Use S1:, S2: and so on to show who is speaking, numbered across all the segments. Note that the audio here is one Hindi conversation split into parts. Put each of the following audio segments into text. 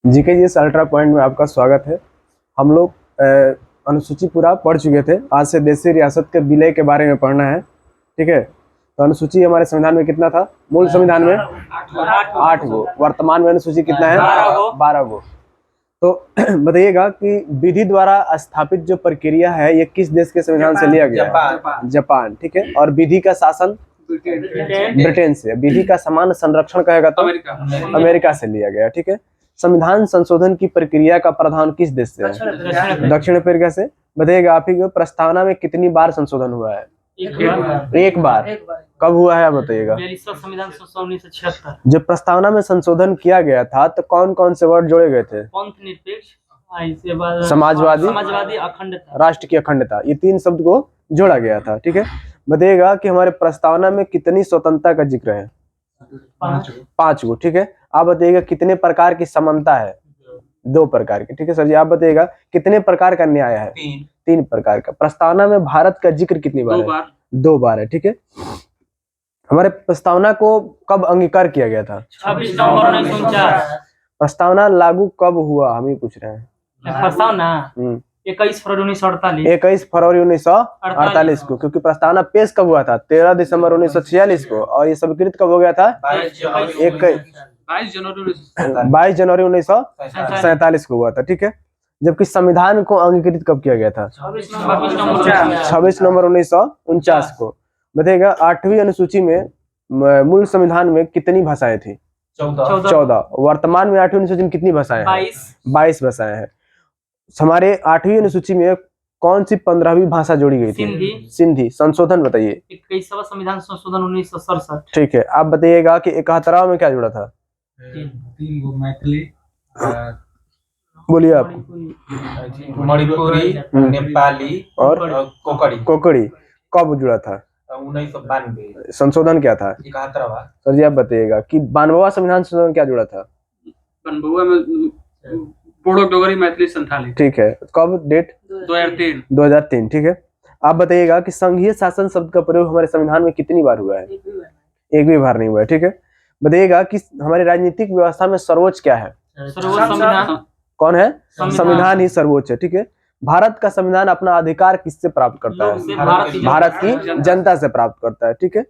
S1: जीके जी इस अल्ट्रा पॉइंट में आपका स्वागत है। हम लोग अनुसूची पूरा पढ़ चुके थे। आज से देशी रियासत के विलय के बारे में पढ़ना है, ठीक है। तो अनुसूची हमारे संविधान में कितना था? मूल संविधान में 8 गो। वर्तमान में अनुसूची कितना है? 12 गो। तो बताइएगा कि विधि द्वारा स्थापित जो प्रक्रिया है ये किस देश के संविधान से लिया गया है? जापान, ठीक है। और विधि का शासन ब्रिटेन से। विधि का समान संरक्षण कहेगा तो अमेरिका से लिया गया, ठीक है। संविधान संशोधन की प्रक्रिया का प्रावधान किस देश से है? दक्षिण अफ्रीका से। बताइएगा आप ही को प्रस्तावना में कितनी बार संशोधन हुआ है? एक बार। कब हुआ है आप बताइएगा?
S2: संविधान 1976।
S1: जब प्रस्तावना में संशोधन किया गया था तो कौन कौन से वर्ड जोड़े गए थे?
S2: पंथ निरपेक्ष,
S1: समाजवादी,
S2: अखंडता,
S1: राष्ट्र की अखंडता, ये 3 शब्द को जोड़ा गया था, ठीक है। बताइएगा कि हमारे प्रस्तावना में कितनी स्वतंत्रता का जिक्र है? 5 गो, ठीक है। आप बताइएगा कितने प्रकार की समानता है? 2 प्रकार की, ठीक है सर जी। आप बताइएगा कितने प्रकार का न्याय है? 3 प्रकार का। प्रस्तावना में भारत का जिक्र कितनी बार है? 2 बार है, ठीक है। हमारे प्रस्तावना को कब अंगीकार किया गया था?
S2: 26 नवंबर 1949।
S1: प्रस्तावना लागू कब हुआ हम ही पूछ रहे हैं?
S2: प्रस्तावना 21 फरवरी 1948।
S1: 21 फरवरी 1948 को, क्योंकि प्रस्तावना पेश कब हुआ था? 13 दिसंबर 1946 को। और ये स्वीकृत कब हो गया था? 22 जनवरी 1947 को हुआ था, ठीक है। जबकि संविधान को अंगीकृत कब किया गया था? 26 नवंबर 1949 को। बताइएगा 8वीं अनुसूची में मूल संविधान में कितनी भाषाएं थी? 14। वर्तमान में 8वीं अनुसूची में कितनी भाषाएं हैं? 22 भाषाएं हैं। हमारे 8वीं अनुसूची में कौन सी 15वीं भाषा जोड़ी गई थी? सिंधी। संशोधन बताइए।
S2: 21वां संविधान संशोधन 1967,
S1: ठीक है। आप बताइएगा कि 71वां में क्या जुड़ा था?
S3: 3 गो मैथिली,
S1: बोलिए आप।
S3: मणिपुरी, नेपाली
S1: और कोकड़ी। कब जुड़ा था?
S3: 1992।
S1: संशोधन क्या था?
S3: 71वां।
S1: सर जी आप बताइएगा कि 92वां संविधान संशोधन क्या जुड़ा था?
S4: 92 में बोडो डोगरी मैथिली संथाली,
S1: ठीक है। कब? डेट 2003, ठीक है। आप बताइएगा कि संघीय शासन शब्द का प्रयोग हमारे संविधान में कितनी बार हुआ है? एक भी बार नहीं हुआ है, ठीक है। बताइएगा कि हमारी राजनीतिक व्यवस्था में सर्वोच्च क्या है?
S2: संविधान।
S1: कौन है? संविधान ही सर्वोच्च है, ठीक है। भारत का संविधान अपना अधिकार किससे प्राप्त करता है? भारत की जनता से प्राप्त करता है, ठीक है।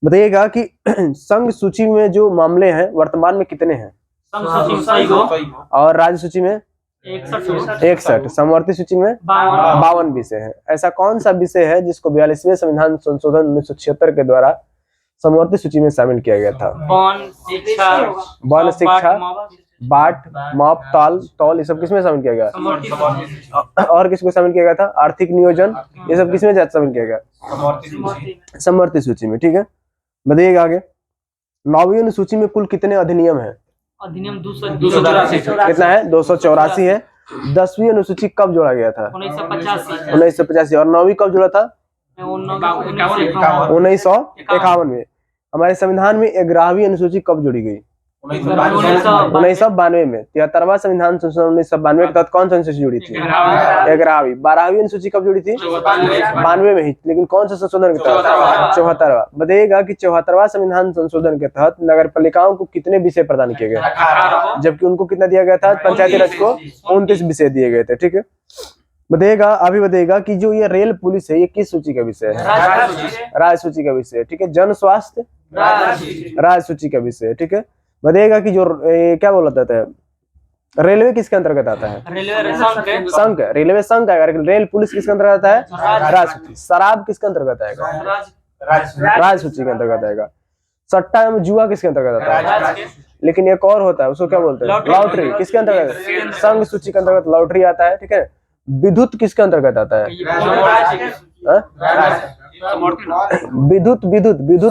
S1: बताइएगा कि संघ सूची में जो मामले हैं वर्तमान में कितने हैं? और राज्य सूची में 61। समवर्ती सूची में 52 विषय है। ऐसा कौन सा विषय है जिसको 42वें संविधान संशोधन 1976 के द्वारा समवर्ती सूची में शामिल किया गया था? वन शिक्षा, बाट, माप, ताल, तौल, ये सब किसमें शामिल किया गया? और किसको शामिल किया गया था? आर्थिक नियोजन, ये सब किसमें शामिल किया गया? समवर्ती सूची में, ठीक है। बताइएगा आगे 9वीं अनुसूची में कुल कितने अधिनियम है?
S2: अधिनियम 284।
S1: कितना है? 284 है। 10वीं अनुसूची कब जोड़ा गया था? 1985। और 9वीं कब जोड़ा था? 1951 में। हमारे संविधान में 11वीं अनुसूची कब जोड़ी गई? 1992 में। 73वां संविधान संशोधन 1992 के तहत कौन सी अनुसूची जुड़ी थी? 11वीं। 12वीं अनुसूची कब जुड़ी थी? 92 में ही। लेकिन कौन सा संशोधन के तहत? 74वां। बताइएगा कि 74वां संविधान संशोधन के तहत नगर पालिकाओं को कितने विषय प्रदान किए गए? जबकि उनको कितना दिया गया था? पंचायती राज को 29 विषय दिए गए थे, ठीक है। बताइएगा अभी बताइएगा कि जो ये रेल पुलिस है ये किस सूची का विषय है? राज्य सूची का विषय है, ठीक है। जन स्वास्थ्य राज्य सूची का विषय है, ठीक है। बताइएगा कि जो क्या बोला जाता है रेलवे किसके अंतर्गत आता है? संघ। रेलवे संघ आएगा। रेल पुलिस किसके अंतर्गत आता है? राज्य सूची। शराब किसके अंतर्गत आएगा? राज्य सूची के अंतर्गत आएगा। सट्टा एवं जुआ किसके अंतर्गत आता है? लेकिन एक और होता है, उसको क्या बोलते हैं? लॉटरी। किसके अंतर्गत? संघ सूची के अंतर्गत लॉटरी आता है, ठीक है। विद्युत किसके अंतर्गत आता है? विद्युत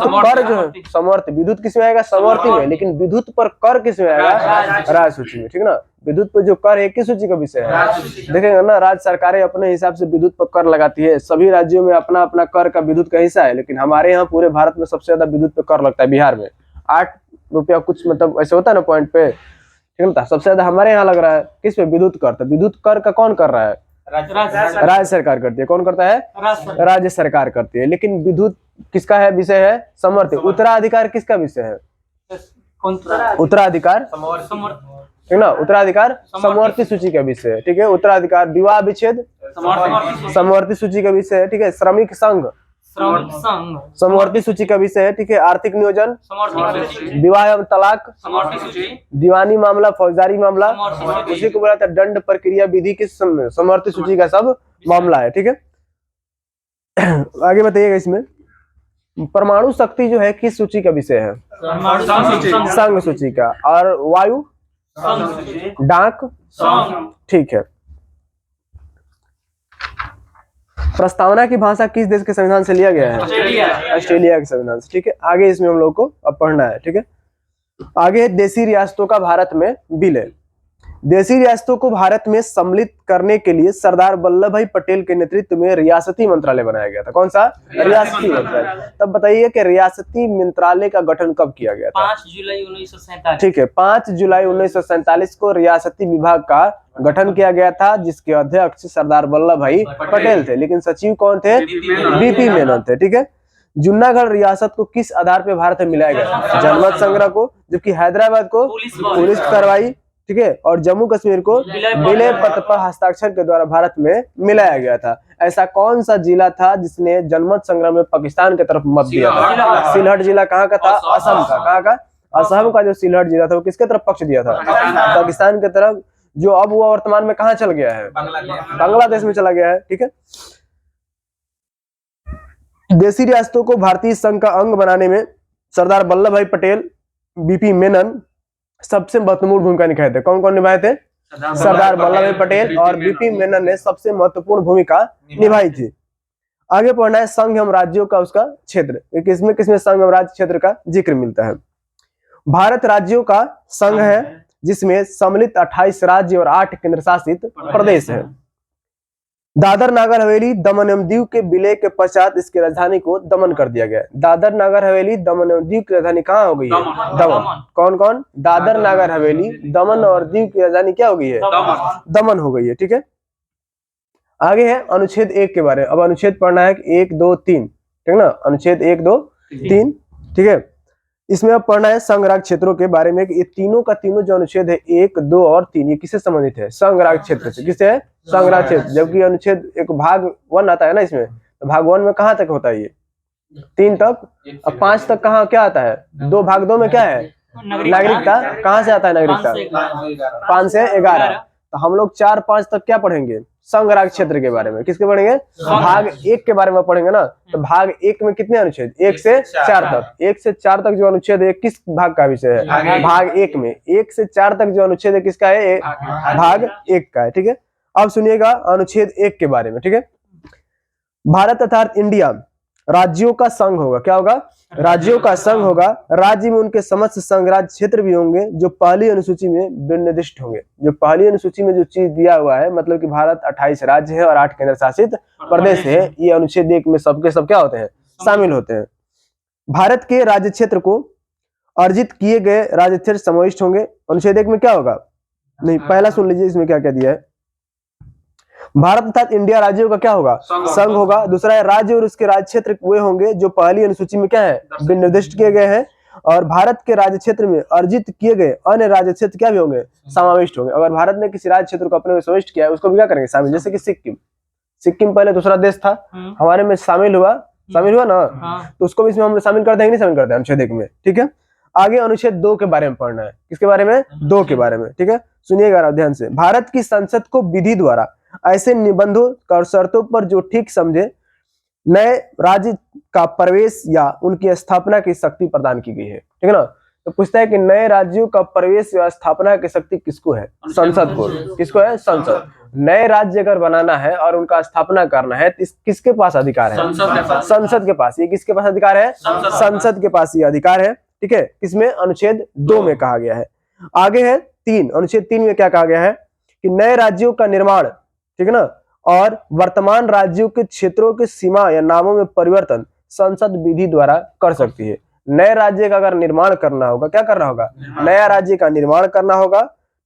S1: कर जो है समवर्ती। विद्युत किसमें आएगा? समवर्ती में। लेकिन विद्युत पर कर किसमें आएगा? राज्य सूची में, ठीक है ना। विद्युत पर जो कर है किस सूची का विषय है? देखेंगे ना, राज्य सरकारें अपने हिसाब से विद्युत पर कर लगाती है। सभी राज्यों में अपना अपना कर का विद्युत का हिस्सा है, लेकिन हमारे यहाँ पूरे भारत में सबसे ज्यादा विद्युत पे कर लगता है। बिहार में 8 रुपया कुछ, मतलब ऐसे होता है ना पॉइंट पे, ठीक है। सबसे ज्यादा हमारे यहाँ लग रहा है किस पे? विद्युत कर। तो विद्युत कर का कौन कर रहा है? राज्य सरकार करती है। कौन करता है? राज्य सरकार करती है। लेकिन विद्युत किसका है विषय है? समवर्ती। उत्तराधिकार किसका विषय है? उत्तराधिकार ठीक ना। उत्तराधिकार समवर्ती सूची का विषय है, ठीक है। उत्तराधिकार विवाह विच्छेद समवर्ती सूची का विषय है, ठीक है। श्रमिक संघ
S2: श्रमिक संघ
S1: समवर्ती सूची का विषय है, ठीक है। आर्थिक नियोजन
S2: समवर्ती सूची
S1: विवाह एवं तलाक
S2: समवर्ती सूची
S1: दीवानी मामला फौजदारी मामला
S2: समवर्ती
S1: उसी को बोला था दंड प्रक्रिया विधि की समवर्ती सूची का सब मामला है, ठीक है। आगे बताइएगा इसमें परमाणु शक्ति जो है किस सूची का विषय है? संघ सूची का। और वायु डाक ठीक है। प्रस्तावना की भाषा किस देश के संविधान से लिया गया है? ऑस्ट्रेलिया के संविधान से, ठीक है। आगे इसमें हम लोग को अब पढ़ना है, ठीक है। आगे देशी रियासतों का भारत में विलय। देशी रियासतों को भारत में सम्मिलित करने के लिए सरदार वल्लभ भाई पटेल के नेतृत्व में रियासती मंत्रालय बनाया गया था। कौन सा? रियासती मंत्रालय। तब बताइए कि रियासती मंत्रालय का गठन कब किया गया था?
S2: 5 जुलाई 1947।
S1: ठीक है, 5 जुलाई 1947 को रियासती विभाग का गठन किया गया था, जिसके अध्यक्ष सरदार वल्लभ भाई पटेल थे, लेकिन सचिव कौन थे? बीपी मेनन थे, ठीक है। जूनागढ़ रियासत को किस आधार पर भारत में मिलाया गया? जनमत संग्रह को, जबकि हैदराबाद को पुलिस कार्रवाई, ठीक है, और जम्मू कश्मीर को विलय पत्र पर हस्ताक्षर के द्वारा भारत में मिलाया गया था। ऐसा कौन सा जिला था जिसने जनमत संग्रह में पाकिस्तान की तरफ मत दिया था? सिलहट जिला कहाँ का था? असम का। कहाँ का? असम का जो सिलहट जिला था वो किसके तरफ पक्ष दिया था? पाकिस्तान की तरफ, जो अब वो वर्तमान में कहाँ चल गया है? बांग्लादेश में चला गया है, ठीक है। देशी रियासतों को भारतीय संघ का अंग बनाने में सरदार वल्लभ भाई पटेल, बीपी मेनन सबसे महत्वपूर्ण भूमिका निभाए थे। कौन कौन निभाए थे? सरदार वल्लभ भाई पटेल और बीपी मेनन ने सबसे महत्वपूर्ण भूमिका निभाई थी। आगे पढ़ना है संघ एवं राज्यों का उसका क्षेत्र। किसमें किसमें संघ एवं राज्य क्षेत्र का जिक्र मिलता है? भारत राज्यों का संघ है जिसमें सम्मिलित 28 राज्य और 8 केंद्र शासित प्रदेश है। दादर नागर हवेली दमन एवं दीव के विलय के पश्चात इसकी राजधानी को दमन कर दिया गया। दादर नागर हवेली दमन एवं दीव की राजधानी कहाँ हो गई है? दमन। कौन कौन? दादर नागर हवेली दमन और दीव की राजधानी क्या हो गई है? दमन हो गई है, ठीक है। आगे है अनुच्छेद 1 के बारे में। अब अनुच्छेद पढ़ना है 1, 2, 3, ठीक है ना। अनुच्छेद 1, 2, 3, ठीक है। इसमें अब पढ़ना है संघ राज्य क्षेत्रों के बारे में। ये तीनों का तीनों जो अनुच्छेद है 1, 2 और 3 ये किससे संबंधित है? संघ राज्य क्षेत्र से। किससे है? संघ राज्य क्षेत्र। जबकि अनुच्छेद एक भाग 1 आता है ना इसमें, तो भाग 1 में कहाँ तक होता है? ये 3 तक। अब 5 तक कहाँ क्या आता है? 2 भाग 2 में क्या है? नागरिकता। कहाँ से आता है नागरिकता? 5 से 11। तो हम लोग 4, 5 तक क्या पढ़ेंगे? संघ राज्य क्षेत्र के बारे में। किसके पढ़ेंगे? भाग 1 के बारे में पढ़ेंगे ना। तो भाग 1 में कितने अनुच्छेद? 1 से 4 तक। 1 से 4 तक जो अनुच्छेद है किस भाग का विषय है? भाग 1 में। 1 से 4 तक जो अनुच्छेद है किसका है? भाग 1 का है, ठीक है। अब सुनिएगा अनुच्छेद 1 के बारे में, ठीक है। भारत अर्थात इंडिया राज्यों का संघ होगा। क्या होगा? राज्यों का संघ होगा। राज्य में उनके समस्त संघ राज्य क्षेत्र भी होंगे जो पहली अनुसूची में विनिर्दिष्ट होंगे। जो पहली अनुसूची में जो चीज दिया हुआ है, मतलब कि भारत 28 राज्य है और 8 केंद्र शासित प्रदेश है, ये अनुच्छेद 1 में सबके सब क्या होते हैं? शामिल होते हैं। भारत के राज्य क्षेत्र को अर्जित किए गए राज्य क्षेत्र समाविष्ट होंगे। अनुच्छेद 1 में क्या होगा? नहीं, पहला सुन लीजिए इसमें क्या क्या दिया है। भारत अर्थात इंडिया राज्यों का क्या होगा? संघ होगा। दूसरा है राज्य और उसके राज्य क्षेत्र वे होंगे जो पहली अनुसूची में क्या है? निर्दिष्ट किए गए हैं। और भारत के राज्य क्षेत्र में अर्जित किए गए अन्य राज्य क्षेत्र क्या भी होंगे? समाविष्ट होंगे। अगर भारत ने किसी राज्य क्षेत्र को अपने में समाविष्ट किया है उसको भी क्या करेंगे? शामिल। जैसे कि सिक्किम, सिक्किम पहले दूसरा देश था, हमारे में शामिल हुआ ना, तो उसको भी इसमें हम शामिल करते हैं नहीं शामिल करते हैं? अनुच्छेद 1 में, ठीक है। आगे अनुच्छेद 2 के बारे में पढ़ना है। किसके बारे में? 2 के बारे में, ठीक है। सुनिएगा ध्यान से। भारत की संसद को विधि द्वारा ऐसे निबंधों और शर्तों पर जो ठीक समझे नए राज्य का प्रवेश या उनकी स्थापना की शक्ति प्रदान की गई है, ठीक है ना। तो पूछता है कि नए राज्यों का प्रवेश या स्थापना की शक्ति किसको है? संसद को। किसको है? संसद। नए राज्य अगर बनाना है और उनका स्थापना करना है तो किसके पास अधिकार है? संसद के पास। ये किसके पास अधिकार है? संसद के पास ये अधिकार है, ठीक है। किसमें? अनुच्छेद 2 में कहा गया है। आगे है 3। अनुच्छेद 3 में क्या कहा गया है कि नए राज्यों का निर्माण, ठीक है ना, और वर्तमान राज्यों के क्षेत्रों की सीमा या नामों में परिवर्तन संसद विधि द्वारा कर सकती है। नए राज्य का अगर निर्माण करना होगा, क्या करना होगा? नया राज्य का निर्माण करना होगा,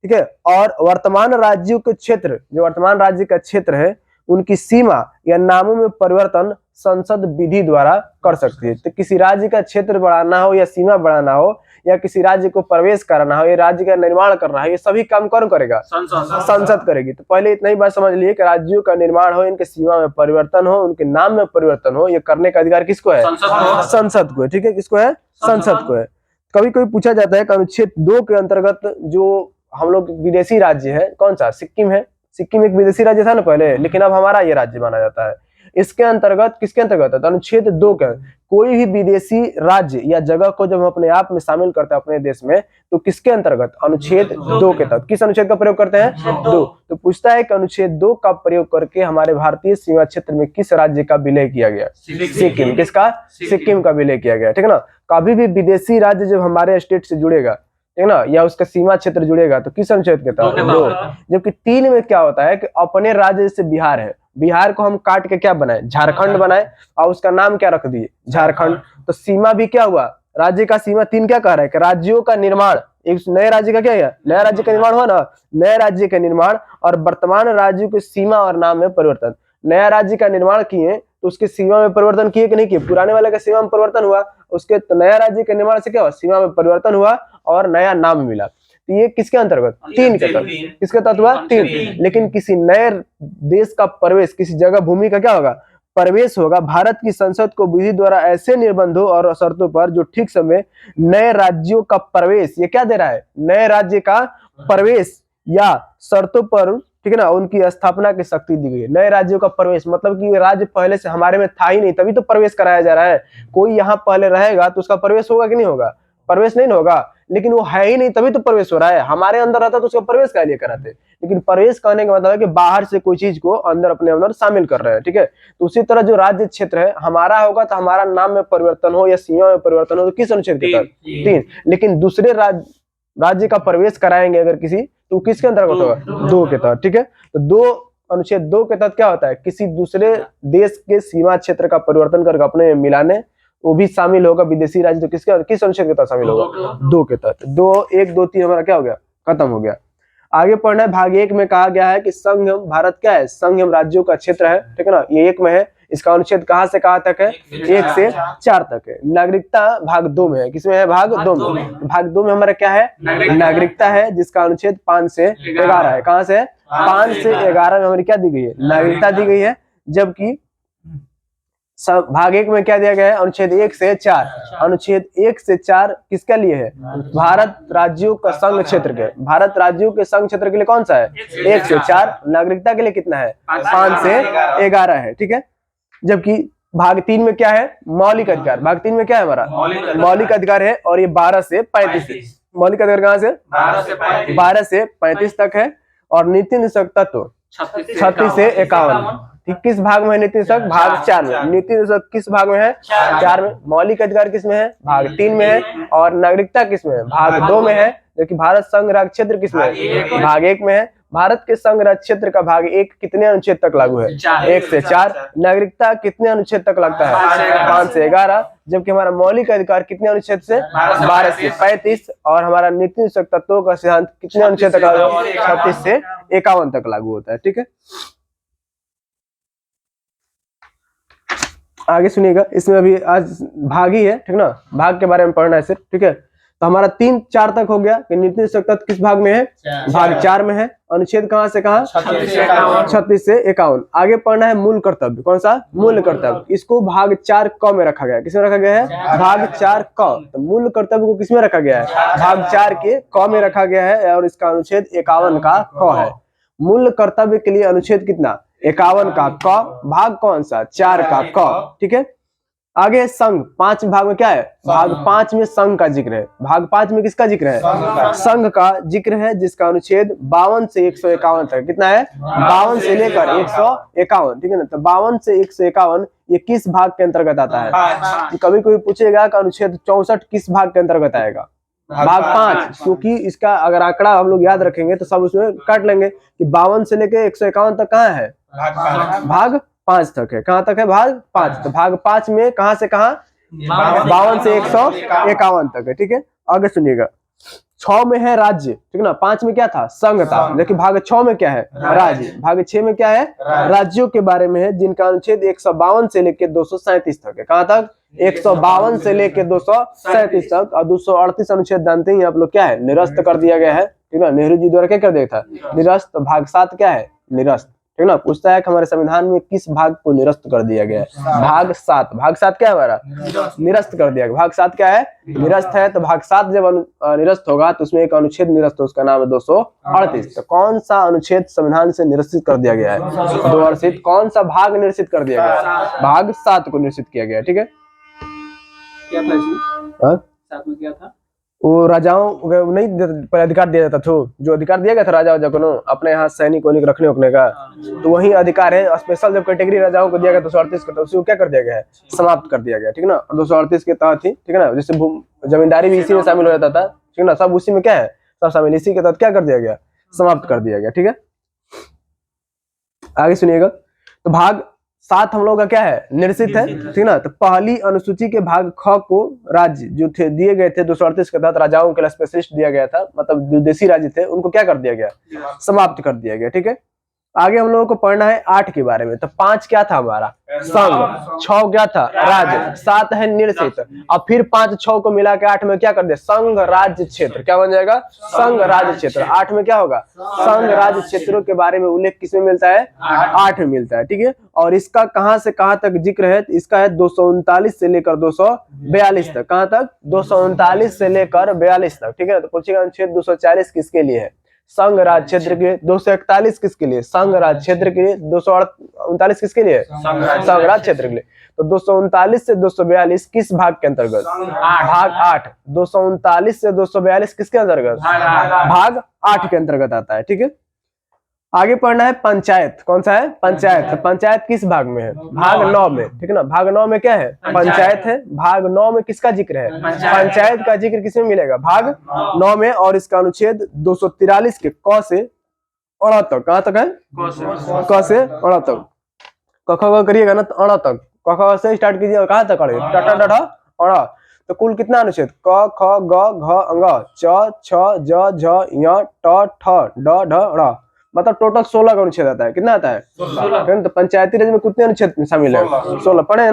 S1: ठीक है। और वर्तमान राज्यों के क्षेत्र, जो वर्तमान राज्य का क्षेत्र है उनकी सीमा या नामों में परिवर्तन संसद विधि द्वारा कर सकती है। तो किसी राज्य का क्षेत्र बढ़ाना हो या सीमा बढ़ाना हो या किसी राज्य को प्रवेश कराना हो या राज्य का निर्माण करना हो, ये सभी काम कौन करेगा? संसद करेगी। तो पहले इतना ही बात समझ लिए कि राज्यों का निर्माण हो, इनके सीमा में परिवर्तन हो, उनके नाम में परिवर्तन हो, ये करने का अधिकार किसको है? संसद को है। ठीक है, किसको है? संसद को है। कभी कभी पूछा जाता है कि अनुच्छेद 2 के अंतर्गत जो हम लोग विदेशी राज्य है, कौन सा? सिक्किम है। सिक्किम एक विदेशी राज्य था ना पहले, लेकिन अब हमारा ये राज्य माना जाता है। इसके अंतर्गत किसके अंतर्गत है? तो अनुच्छेद 2 के कोई भी विदेशी राज्य या जगह को जब हम अपने आप में शामिल करते हैं अपने देश में, तो किसके अंतर्गत? अनुच्छेद 2 के तहत। किस अनुच्छेद का प्रयोग करते हैं? 2। तो पूछता है कि अनुच्छेद 2 का प्रयोग करके हमारे भारतीय सीमा क्षेत्र में किस राज्य का विलय किया गया? सिक्किम। किसका? सिक्किम का विलय किया गया। ठीक है ना। कभी भी विदेशी राज्य जब हमारे स्टेट से जुड़ेगा, ठीक है ना, या उसका सीमा क्षेत्र जुड़ेगा, तो किस अनुच्छेद के तहत? 2। जबकि 3 में क्या होता है कि अपने राज्य जैसे बिहार है, बिहार को हम काट के क्या बनाए? झारखंड बनाए, और उसका नाम क्या रख दिए? झारखंड। तो सीमा भी क्या हुआ? राज्य का सीमा 3 क्या कह रहा है कि राज्यों का निर्माण, एक नए राज्य का क्या है? नया राज्य का निर्माण हुआ ना, नए राज्य का निर्माण और वर्तमान राज्यों की सीमा और नाम में परिवर्तन। नया राज्य का निर्माण किए तो उसके सीमा में परिवर्तन किए कि नहीं किए? पुराने वाले का सीमा में परिवर्तन हुआ, उसके तो नया राज्य के निर्माण से क्या हुआ? सीमा में परिवर्तन हुआ और नया नाम मिला। तो ये किसके अंतर्गत? 3 के तहत। किसके तहत हुआ? 3। लेकिन किसी नए देश का प्रवेश, किसी जगह भूमि का क्या होगा? प्रवेश होगा। भारत की संसद को विधि द्वारा ऐसे निर्बंधों और शर्तों पर जो ठीक समय नए राज्यों का प्रवेश, ये क्या दे रहा है? नए राज्य का प्रवेश या शर्तों पर, ठीक है ना, उनकी स्थापना की शक्ति दी गई है। नए राज्यों का प्रवेश मतलब कि राज्य पहले से हमारे में था ही नहीं, तभी तो प्रवेश कराया जा रहा है। कोई यहाँ पहले रहेगा तो उसका प्रवेश होगा कि नहीं होगा? प्रवेश नहीं होगा, लेकिन वो है ही नहीं तभी तो प्रवेश हो रहा है। हमारे अंदर रहता तो उसका प्रवेश क्या लिए कराते? लेकिन प्रवेश करने का मतलब है कि बाहर से कोई चीज को अंदर अपने अंदर शामिल कर रहे हैं। ठीक है, तो उसी तरह जो राज्य क्षेत्र है हमारा होगा, तो हमारा नाम में परिवर्तन हो या सीमा में परिवर्तन हो, तो किस अनुच्छेद के तहत? 3। लेकिन दूसरे राज्य का प्रवेश कराएंगे अगर किसी, तो किसके अंतर्गत होगा? 2 के तहत। ठीक है, तो अनुच्छेद 2 के तहत क्या होता है? किसी दूसरे देश के सीमा क्षेत्र का परिवर्तन करके अपने में मिलाने, वो भी शामिल होगा विदेशी राज्य। तो किस अनुच्छेद के तहत शामिल होगा? 2 के तहत। 2, 1, 2, 3 हमारा क्या हो गया? खत्म हो गया। आगे पढ़ना है। भाग 1 में कहा गया है कि संघम भारत क्या है? संघम राज्यों का क्षेत्र है। ठीक है ना, ये 1 में है। इसका अनुच्छेद कहां से कहां तक है? 1 से 4 तक है। नागरिकता भाग 2 में है। किसमें है? भाग 2 में। भाग 2 में हमारा क्या है? नागरिकता है, जिसका अनुच्छेद 5 से 11 है। कहां से? 5 से 11 में हमारी क्या दी गई है? नागरिकता दी गई है। जबकि भाग 1 में क्या दिया गया है? अनुच्छेद 1 से 4। अनुच्छेद 1 से 4 किसके लिए है? भारत राज्यों का संघ क्षेत्र के। भारत राज्यों के संघ क्षेत्र के लिए कौन सा है? 1 से 4। नागरिकता के लिए कितना है? 5 से 11 है। ठीक है, जबकि भाग 3 में क्या है? मौलिक अधिकार। भाग 3 में क्या है हमारा? मौलिक अधिकार है, और ये 12 से 35 है। मौलिक अधिकार कहाँ से? 12 से 35 तक है। और नीति निषेध तत्व 36 से 51। किस भाग में है नीति निषेध? भाग 4 में। नीति निषेध किस भाग में है? 4 में। मौलिक अधिकार किस में है? भाग 3 में है। और नागरिकता किस में है? भाग 2 में है। जबकि भारत संघ राज्य क्षेत्र किस में है? भाग 1 में है। भारत के संघ राज्य क्षेत्र का भाग 1 कितने अनुच्छेद तक लागू है? 1 से 4। नागरिकता कितने अनुच्छेद तक लगता है? 5 से 11। जबकि हमारा मौलिक अधिकार कितने अनुच्छेद से? 12 से 35। और हमारा नीति निषेध तत्वों का सिद्धांत कितने अनुच्छेद तक लागू है? 36 से 51 तक लागू होता है। ठीक है, आगे सुनिएगा। इसमें अभी आज भाग ही है, ठीक ना, भाग के बारे में पढ़ना है सिर्फ। ठीक है, तो हमारा 3, 4 तक हो गया कि नीति निषेध तत्व किस भाग में है? भाग 4 में है। अनुच्छेद कहां से कहां? 36 से 51। आगे पढ़ना है मूल कर्तव्य। कौन सा? मूल कर्तव्य। इसको भाग 4 क में रखा गया है। किसमें रखा गया है? भाग 4 क। तो मूल कर्तव्य को किसमें रखा गया है? भाग 4 के क में रखा गया है, और इसका अनुच्छेद 51 का क है। मूल कर्तव्य के लिए अनुच्छेद कितना? 51 का क। भाग कौन सा? 4 का क। ठीक है, आगे संघ 5 भाग में क्या है? भाग 5 में संघ का जिक्र है। भाग 5 में किसका जिक्र है? संघ का जिक्र है, जिसका अनुच्छेद 52 से 151 तक। कितना है? 52 से लेकर 151। ठीक है ना, तो 52 से 151 ये किस भाग के अंतर्गत आता है? कभी कोई पूछेगा कि अनुच्छेद 64 किस भाग के अंतर्गत आएगा? भाग 5। क्योंकि इसका अगर आंकड़ा हम लोग याद रखेंगे तो सब उसमें काट लेंगे कि 52 से लेकर 151 तक कहाँ है? भाग 5 तक है। कहाँ तक है? भाग 5। तो भाग 5 में कहां से कहां? 52 से 151 तक है। ठीक है, आगे सुनिएगा। 6 में है राज्य, ठीक है ना, 5 में क्या था, संघ था, जबकि भाग 6 में क्या है, राज्य। भाग 6 में क्या है, राज्यों के बारे में है, जिनका अनुच्छेद 152 से लेकर 237 तक है। कहाँ तक, 152 से लेकर 237 तक। और 238 अनुच्छेद जानते ही आप लोग, क्या है, निरस्त कर दिया गया है, ठीक है ना। नेहरू जी द्वारा क्या कर दिया था, निरस्त। तो भाग 7 क्या है, निरस्त, ठीक है ना। पूछता है कि हमारे संविधान में किस भाग को निरस्त कर दिया गया है, भाग 7। भाग 7 क्या है हमारा, निरस्त कर दिया गया। भाग 7 क्या है, निरस्त है। तो भाग 7 जब निरस्त होगा तो उसमें एक अनुच्छेद निरस्त हो, उसका नाम है 238। तो कौन सा अनुच्छेद संविधान से निरसित कर दिया गया है, 238। कौन सा भाग निरसित कर दिया गया है, भाग 7 को निरसित किया गया है, ठीक है।
S4: क्या था इसमें, साथ में क्या था,
S1: वो राजाओं को नहीं पर अधिकार दिया जाता था, जो अधिकार दिया गया था राजा को अपने यहाँ सैनिक वैनिक रखने उखने का, तो वही अधिकार है। स्पेशल जब कैटेगरी राजाओं को दिया गया 238 का, तो उसी को क्या कर दिया गया है, समाप्त कर दिया गया, ठीक है ना। और 238 के तहत ही, ठीक है ना, जैसे जमींदारी भी इसी में शामिल हो जाता था, ठीक है ना, सब उसी में क्या है, सब शामिल, इसी के तहत क्या कर दिया गया, समाप्त कर दिया गया, ठीक है। आगे सुनिएगा। तो भाग 7 हम लोग का क्या है, निरसित है, ठीक ना। तो पहली अनुसूची के भाग ख को राज्य जो थे दिए गए थे 238 के तहत, राजाओं के लिए स्पेशलिस्ट दिया गया था, मतलब जो देसी राज्य थे उनको क्या कर दिया गया, समाप्त कर दिया गया, ठीक है। आगे हम लोगों को पढ़ना है 8 के बारे में। तो 5 क्या था हमारा, संघ। 6 क्या था, राज्य। 7 है निरसित। अब फिर 5 6 को मिला के 8 में क्या कर दिया, संघ राज्य क्षेत्र। क्या बन जाएगा, संघ राज्य क्षेत्र। 8 में क्या होगा, संघ राज्य क्षेत्रों के बारे में उल्लेख किसमें मिलता है, 8 में मिलता है, ठीक है। और इसका कहां से कहां तक जिक्र है, इसका है 239 से लेकर 242 तक। कहां तक, 239 से लेकर 42 तक, ठीक है। तो पूछेगा अनुच्छेद 240 किसके लिए है, संघ राज्य क्षेत्र के लिए। 241 किसके लिए, संघ राज्य क्षेत्र के लिए। 239 किसके लिए, संघ राज्य क्षेत्र के लिए। तो 239 से 242 किस भाग के अंतर्गत, भाग 8। 239 से 242 किसके अंतर्गत, भाग 8 के अंतर्गत आता है, ठीक है। आगे पढ़ना है पंचायत। कौन सा है, पंचायत। तो पंचायत किस भाग में है, भाग 9 में, ठीक है ना। भाग 9 में क्या है, पंचायत है। भाग 9 में किसका जिक्र है, पंचायत का जिक्र किसमें मिलेगा, भाग 9 में। और इसका अनुच्छेद 243 के क से अड़ा तक, कहां तक है, क से अड़ा तक। क करिएगा ना तो अड़ा तक, क से स्टार्ट कीजिए और कहां तक करें, ट अड़ा। तो कुल कितना अनुच्छेद, क ख ग घ अंग च छ ज झ य ट ठ ड ढ ड़, मतलब टोटल 16 का अनुच्छेद आता है। कितना आता है, 16। तो पंचायती राज में कितने अनुच्छेद शामिल है, 16 पढ़े।